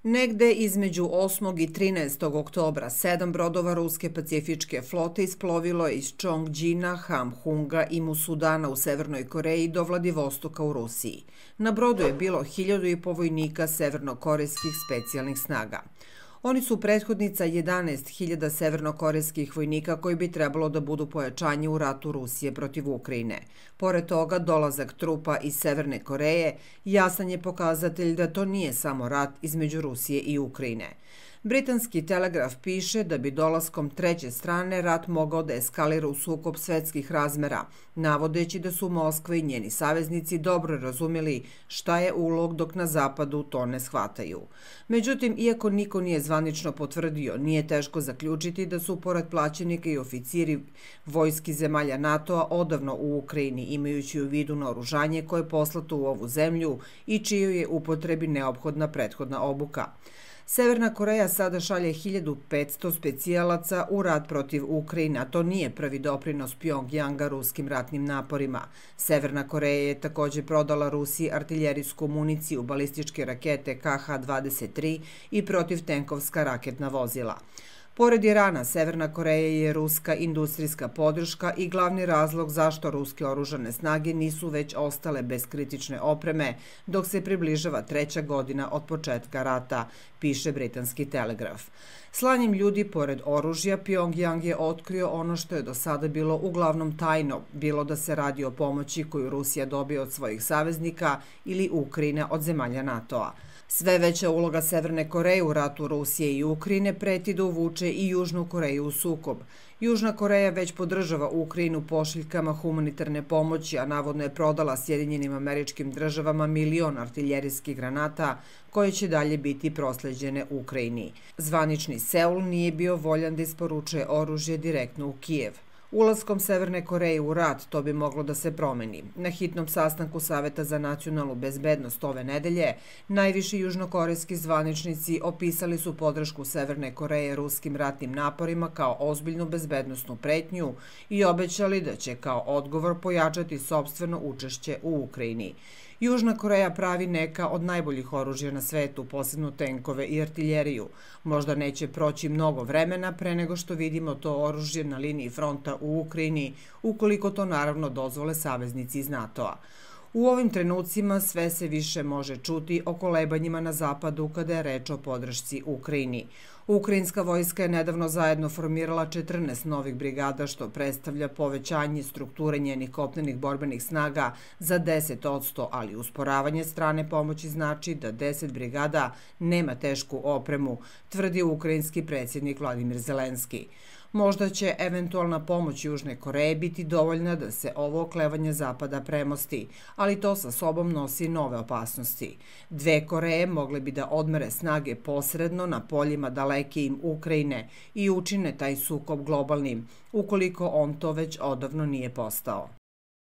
Negde između 8. i 13. oktobra 7 brodova ruske pacifičke flote isplovilo je iz Čongđina, Hamhunga i Musudana u Severnoj Koreji do Vladivostoka u Rusiji. Na brodu je bilo 1.500 vojnika severnokorejskih specijalnih snaga. Oni su prethodnica 11.000 severnokorejskih vojnika koji bi trebalo da budu pojačanje u ratu Rusije protiv Ukrajine. Pored toga, dolazak trupa iz Severne Koreje jasan je pokazatelj da to nije samo rat između Rusije i Ukrajine. Britanski Telegraf piše da bi dolaskom treće strane rat mogao da eskalira u sukob svetskih razmera, navodeći da su Moskva i njeni saveznici dobro razumeli šta je ulog dok na zapadu to ne shvataju. Međutim, iako niko nije zvanično potvrdio, nije teško zaključiti da su pored plaćenika i oficiri vojski zemalja NATO-a odavno u Ukrajini, imajući u vidu naoružanje koje je poslato u ovu zemlju i čijoj je upotrebi neophodna prethodna obuka. Severna Koreja sada šalje 1.500 specijalaca u rat protiv Ukrajine, a to nije prvi doprinos Pjongjanga ruskim ratnim naporima. Severna Koreja je također prodala Rusiji artiljerijsku municiju, balističke rakete KH-23 i protivtenkovska raketna vozila. Pored Irana, Severna Koreja je ruska industrijska podrška i glavni razlog zašto ruske oružane snage nisu već ostale bez kritične opreme dok se približava treća godina od početka rata, piše Britanski Telegraf. Slanjem ljudi pored oružja, Pjongjang je otkrio ono što je do sada bilo uglavnom tajno, bilo da se radi o pomoći koju Rusija dobije od svojih saveznika ili Ukrajina od zemalja NATO-a. Sve veća uloga Severne Koreje u ratu Rusije i Ukrajine preti da uvuče i Južnu Koreju u sukob. Južna Koreja već podržava Ukrajinu pošiljkama humanitarne pomoći, a navodno je prodala Sjedinjenim Američkim Državama 1.000.000 artiljerijskih granata koje će dalje biti prosleđene Ukrajini. Zvanični Seul nije bio voljan da isporučuje oružje direktno u Kijev. Ulaskom Severne Koreje u rat to bi moglo da se promeni. Na hitnom sastanku Saveta za nacionalnu bezbednost ove nedelje, najviši južnokorejski zvaničnici opisali su podršku Severne Koreje ruskim ratnim naporima kao ozbiljnu bezbednosnu pretnju i obećali da će kao odgovor pojačati sopstveno učešće u Ukrajini. Južna Koreja pravi neka od najboljih oružja na svetu, posebno tenkove i artiljeriju. Možda neće proći mnogo vremena pre nego što vidimo to oružje na liniji fronta u Ukrajini, ukoliko to naravno dozvole saveznici iz NATO-a. U ovim trenucima sve se više može čuti o kolebanjima na zapadu kada je reč o podršci Ukrajini. Ukrajinska vojska je nedavno zajedno formirala 14 novih brigada, što predstavlja povećanje strukture njenih kopnenih borbenih snaga za 10%, ali usporavanje strane pomoći znači da 10 brigada nema tešku opremu, tvrdi ukrajinski predsjednik Vladimir Zelenski. Možda će eventualna pomoć Južne Koreje biti dovoljna da se ovo oklevanje Zapada premosti, ali to sa sobom nosi nove opasnosti. Dve Koreje mogle bi da odmere snage posredno na poljima daleke im Ukrajine i učine taj sukob globalnim, ukoliko on to već odavno nije postao.